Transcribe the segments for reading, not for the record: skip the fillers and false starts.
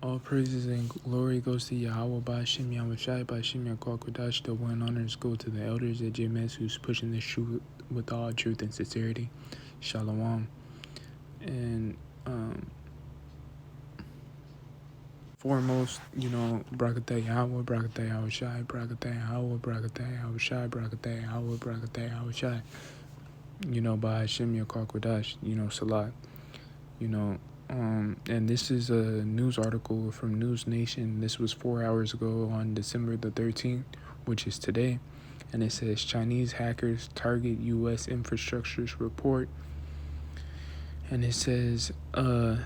All praises and glory goes to Yahweh Ba'Shem Yahushai Ba'Shem Yakwakadash. The one honors go to the elders at JMS who's pushing this truth with all truth and sincerity. Shalom. And foremost, Brakatah Yahweh, Brakatah Yahushai, Brakatah Yahweh, Brakatah Yahushai, Brakatah Yahweh, Brakatah Yahushai. Ba'Shem Yakwakadash, Salat. And this is a news article from News Nation. This was 4 hours ago on December the 13th, which is today. And it says Chinese hackers target U.S. infrastructures report. And it says a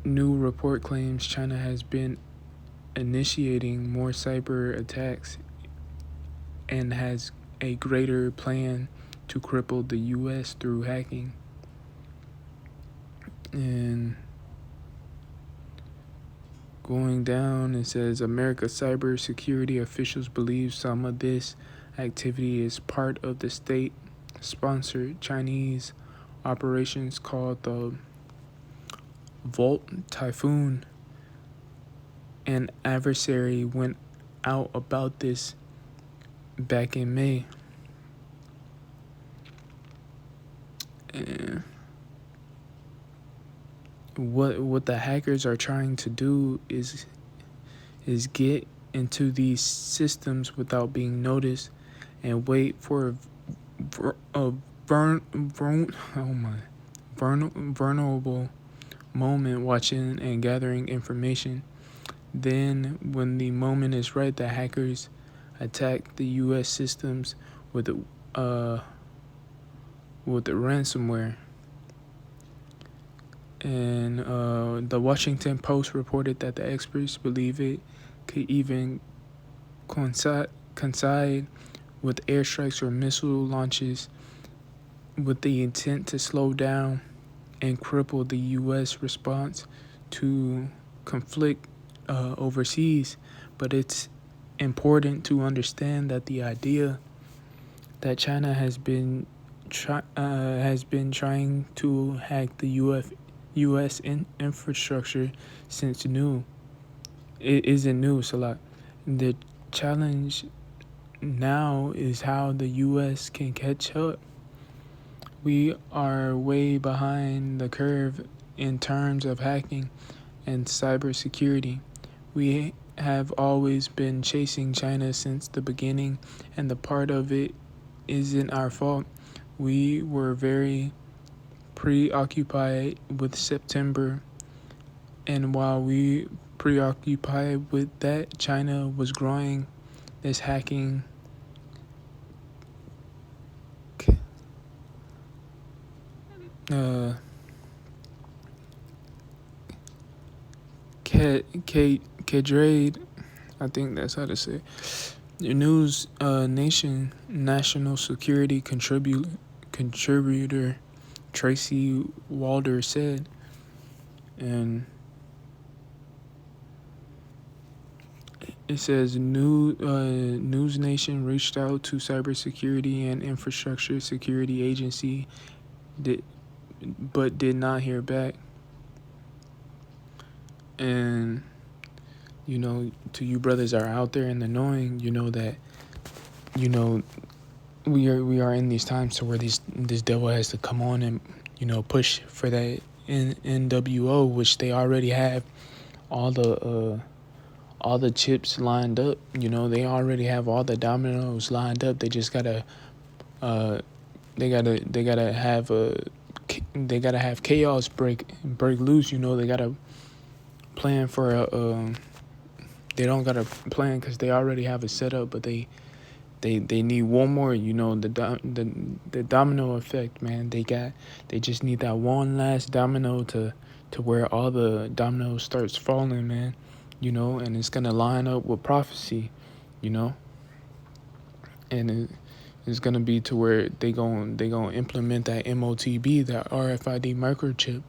new report claims China has been initiating more cyber attacks and has a greater plan to cripple the U.S. through hacking. And going down, it says America's cybersecurity officials believe some of this activity is part of the state-sponsored Chinese operations called the Volt Typhoon. An adversary went out about this back in May. And what the hackers are trying to do is get into these systems without being noticed and wait for a vulnerable moment, watching and gathering information. Then when the moment is right, the hackers attack the US systems with the ransomware. And the Washington Post reported that the experts believe it could even coincide with airstrikes or missile launches with the intent to slow down and cripple the U.S. response to conflict overseas. But it's important to understand that the idea that China has been trying to hack the U.S. infrastructure since new. It isn't new, Salat. The challenge now is how the U.S. can catch up. We are way behind the curve in terms of hacking and cybersecurity. We have always been chasing China since the beginning, and the part of it isn't our fault. We were very preoccupied with September, and while we preoccupied with that, China was growing this hacking cadre, I think that's how to say. The News Nation national security contributor Tracy Walder said, and it says News Nation reached out to cybersecurity and infrastructure security agency, but did not hear back. And to you brothers that are out there in the knowing, that we are in these times to where this devil has to come on and push for that NWO, which they already have all the chips lined up. They already have all the dominoes lined up. They just gotta they gotta have chaos break loose. They gotta plan for they don't gotta plan because they already have it set up, but they need one more. The domino effect, man. They just need that one last domino to where all the dominoes starts falling, man. And it's gonna line up with prophecy, and it's gonna be to where they gonna implement that MOTB, that RFID microchip,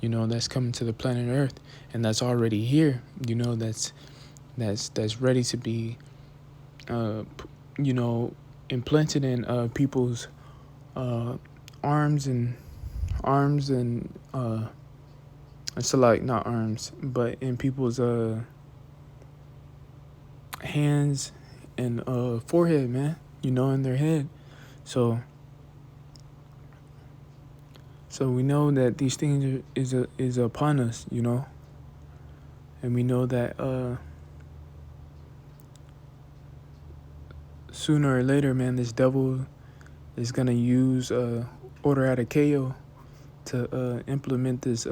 that's coming to the planet Earth, and that's already here. That's ready to be implanted in people's arms and It's like not arms, but in people's hands and forehead, man. In their head. So we know that these things is upon us, and we know that sooner or later, man, this devil is gonna use order out of KO to implement this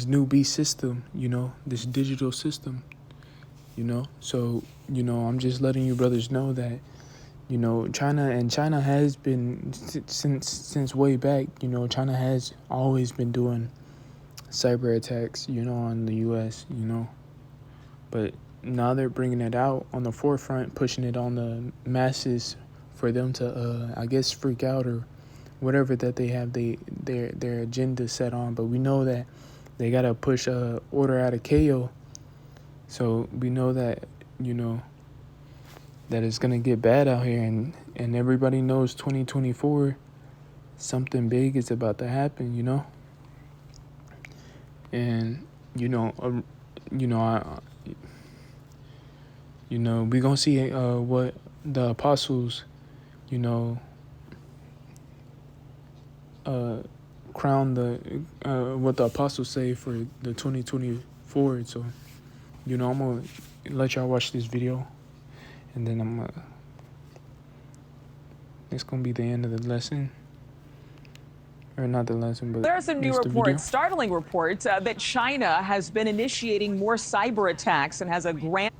new beast system, this digital system, So, I'm just letting you brothers know that, China has been since way back, China has always been doing cyber attacks, on the US, But now they're bringing it out on the forefront, pushing it on the masses for them to, I guess, freak out or whatever that they have their agenda set on. But we know that they gotta push order out of KO. So we know that that it's gonna get bad out here, and everybody knows 2024 something big is about to happen, and I, we gonna see what the apostles, you know, crown the what the apostles say for the 2024. So, I'm gonna let y'all watch this video, and then it's gonna be the end of the lesson. Or not the lesson, but there's a new report, startling report, that China has been initiating more cyber attacks and has a grand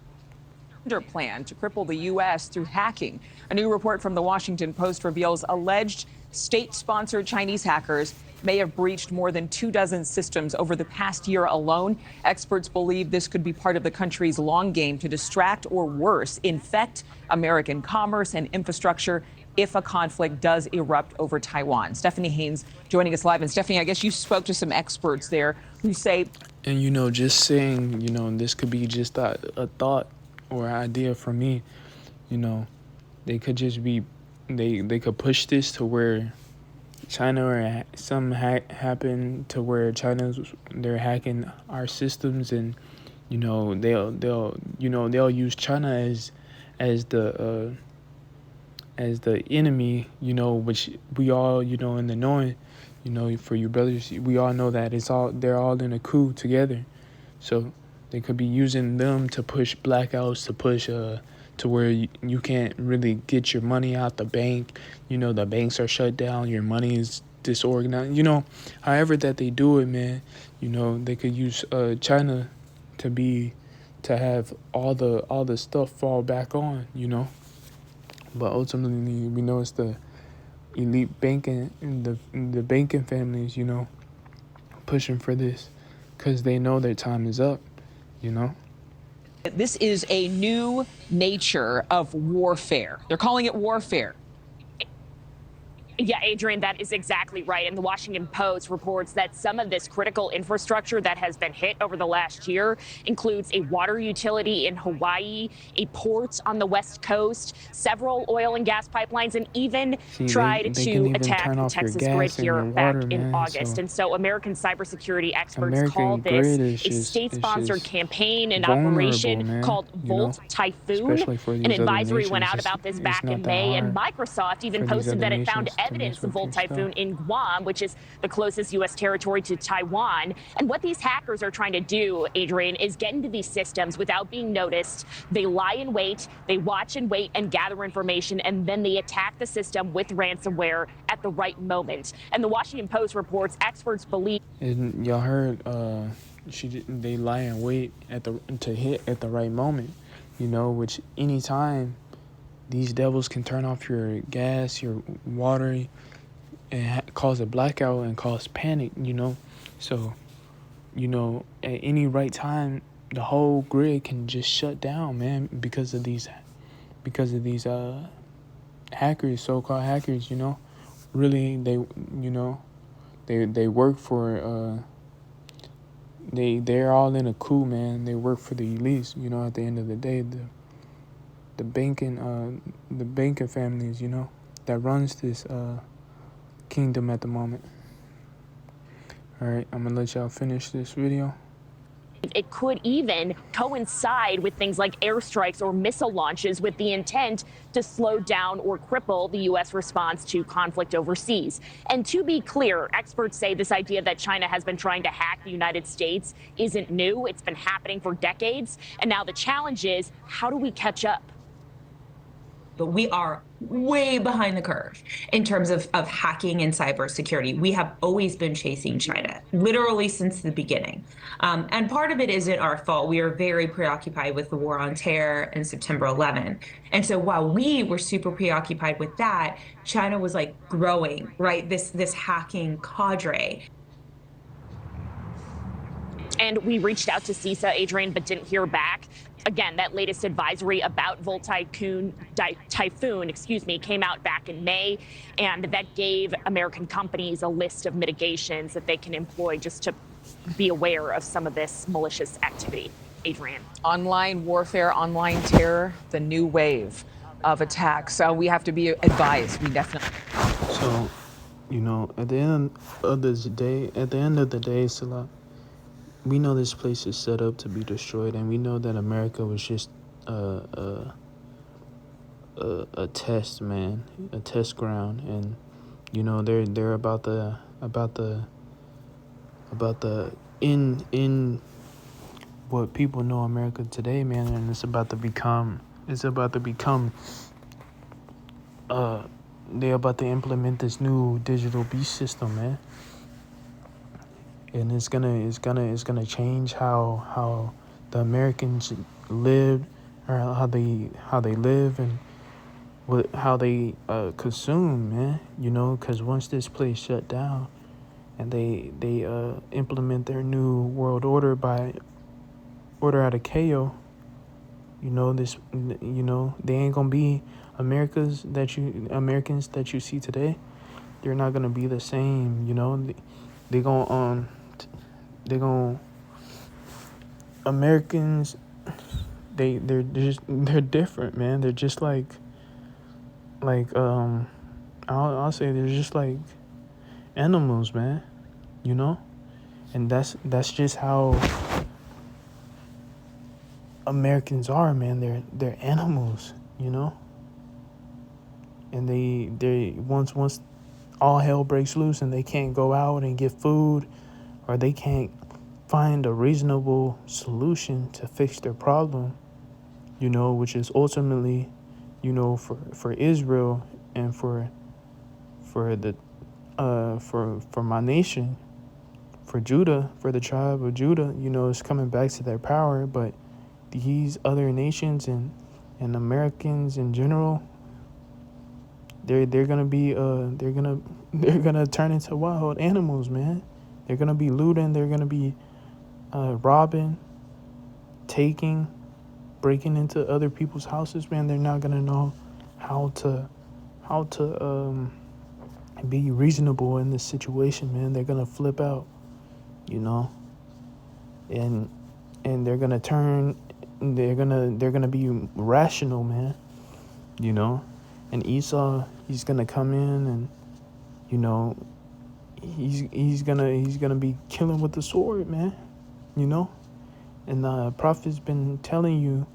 plan to cripple the U.S. through hacking. A new report from the Washington Post reveals alleged state-sponsored Chinese hackers may have breached more than 24 systems over the past year alone. Experts believe this could be part of the country's long game to distract or worse, infect American commerce and infrastructure if a conflict does erupt over Taiwan. Stephanie Haynes joining us live. And Stephanie, I guess you spoke to some experts there who say... And, just saying, this could be just a thought or idea for me, they could just be, they could push this to where China or some happen to where they're hacking our systems, and they'll use China as the enemy, which we all in the knowing, for you brothers, we all know that they're all in a coup together. So they could be using them to push blackouts, to push to where you can't really get your money out the bank. The banks are shut down, your money is disorganized. However that they do it, man, they could use China to have all the stuff fall back on, But ultimately, we know it's the elite banking and the banking families, pushing for this because they know their time is up, This is a new nature of warfare. They're calling it warfare. Yeah, Adrian, that is exactly right. And the Washington Post reports that some of this critical infrastructure that has been hit over the last year includes a water utility in Hawaii, a port on the West Coast, several oil and gas pipelines, and even tried to attack the Texas grid here back in August. And so American cybersecurity experts call this a state-sponsored campaign, an operation called Volt Typhoon. An advisory went out about this back in May, and Microsoft even posted that it found evidence of Volt Typhoon in Guam, which is the closest U.S. territory to Taiwan. And what these hackers are trying to do, Adrian, is get into these systems without being noticed. They lie in wait, they watch and wait and gather information, and then they attack the system with ransomware at the right moment. And the Washington Post reports experts believe... And y'all heard they lie in wait to hit at the right moment, which anytime these devils can turn off your gas, your water, and cause a blackout and cause panic, So, at any right time, the whole grid can just shut down, man, because of these hackers, so-called hackers, Really, they work for, they're all in a coup, man. They work for the elites, at the end of the day, the banking families, that runs this kingdom at the moment. All right, I'm gonna let y'all finish this video. It could even coincide with things like airstrikes or missile launches with the intent to slow down or cripple the U.S. response to conflict overseas. And to be clear, experts say this idea that China has been trying to hack the United States isn't new. It's been happening for decades. And now the challenge is, how do we catch up? But we are way behind the curve in terms of hacking and cybersecurity. We have always been chasing China, literally since the beginning. And part of it isn't our fault. We are very preoccupied with the war on terror and September 11. And so while we were super preoccupied with that, China was like growing, right? This hacking cadre. And we reached out to CISA, Adrian, but didn't hear back. Again, that latest advisory about Typhoon, came out back in May, and that gave American companies a list of mitigations that they can employ just to be aware of some of this malicious activity. Adrian. Online warfare, online terror, the new wave of attacks. So we have to be advised. We definitely. So, at the end of the day, Salah, we know this place is set up to be destroyed, and we know that America was just a test, man, a test ground, and they're about the in what people know America today, man, and it's about to become they're about to implement this new digital beast system, man. And it's gonna change how the Americans live, or how they live, and how they consume, man. Because once this place shut down, and they implement their new world order by order out of KO, they ain't gonna be Americans that you see today. They're not gonna be the same. They gonna Americans, they're different, man. They're just like I'll say they're just like animals, man. And that's just how Americans are, man. They're animals, and they once all hell breaks loose and they can't go out and get food, or they can't find a reasonable solution to fix their problem, which is ultimately, for Israel and for the for my nation, for Judah, for the tribe of Judah, it's coming back to their power. But these other nations and Americans in general, they're gonna be they're gonna turn into wild animals, man. They're gonna be looting. They're gonna be robbing, taking, breaking into other people's houses, man. They're not gonna know how to be reasonable in this situation, man. They're gonna flip out, and they're gonna turn. They're gonna be rational, man. And Esau, he's gonna come in, and he's gonna be killing with the sword, man. And the prophet's been telling you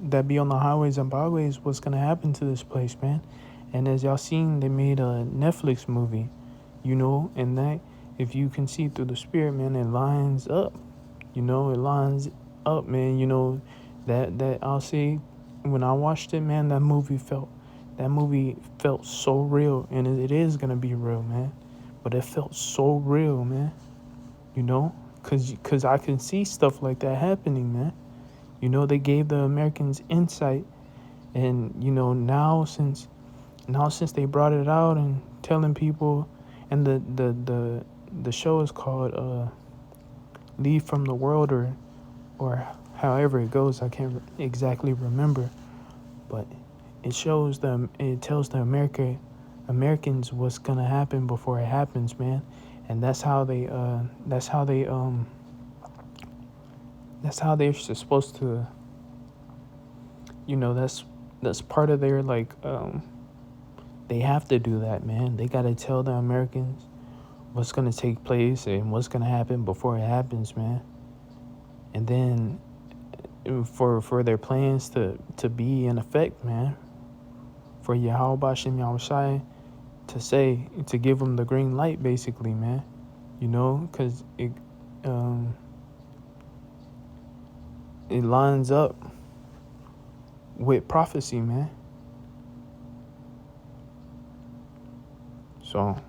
that be on the highways and byways what's gonna happen to this place, man. And as y'all seen, they made a Netflix movie, and that, if you can see through the spirit, man, it lines up. It lines up, man. That I'll say, when I watched it, man, that movie felt so real, and it is gonna be real, man. But it felt so real, man. Cause I can see stuff like that happening, man. They gave the Americans insight, and now since they brought it out and telling people, and the show is called Leave from the World, or however it goes, I can't exactly remember, but it tells the Americans what's gonna happen before it happens, man. And that's how they're supposed to, that's part of their They have to do that, man. They got to tell the Americans what's going to take place and what's going to happen before it happens, man. And then for their plans to be in effect, man. For Yahweh Bashem Yahushai to give them the green light, basically, man. You know, because it lines up with prophecy, man. So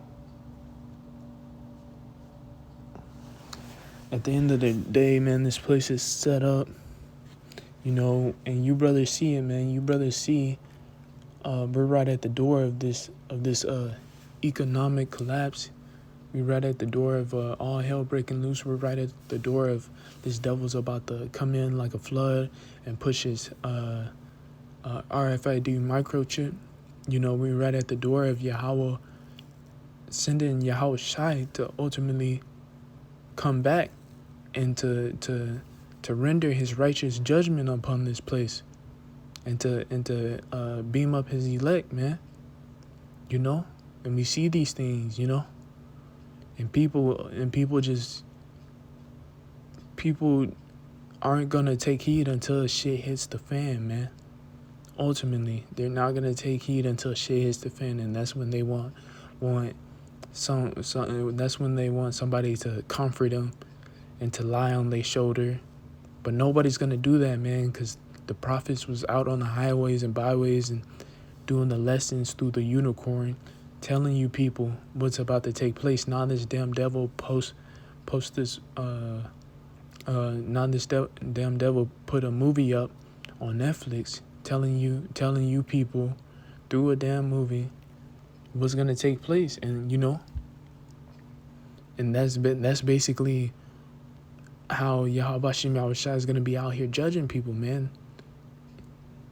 at the end of the day, man, this place is set up, you know, and you brothers see it, man. You brothers see we're right at the door of this economic collapse. We're right at the door of all hell breaking loose. We're right at the door of this devil's about to come in like a flood and push his RFID microchip. You know, we're right at the door of Yahweh sending Yahweh Shai to ultimately come back and to render his righteous judgment upon this place and to beam up his elect, man. You know? And we see these things, you know? And people aren't gonna take heed until shit hits the fan, man. Ultimately, they're not gonna take heed until shit hits the fan, and that's when they want that's when they want somebody to comfort them and to lie on their shoulder. But nobody's gonna do that, man, because the prophets was out on the highways and byways and doing the lessons through the unicorn, telling you people what's about to take place. Now this damn devil damn devil put a movie up on Netflix telling you people through a damn movie what's gonna take place, and you know, and that's basically how Yahweh Shem Yahushua is gonna be out here judging people, man.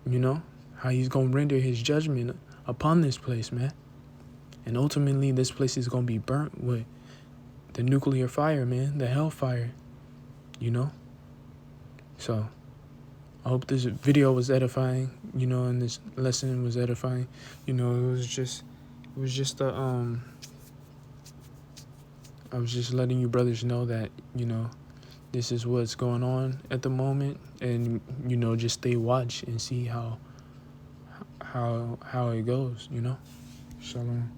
You know how he's gonna render his judgment upon this place, man. And ultimately, this place is gonna be burnt with the nuclear fire, man, the hellfire. You know. So I hope this video was edifying, you know, and this lesson was edifying. You know, it was just I was just letting you brothers know that, you know, this is what's going on at the moment, and you know, just stay watch and see how it goes, you know. Shalom.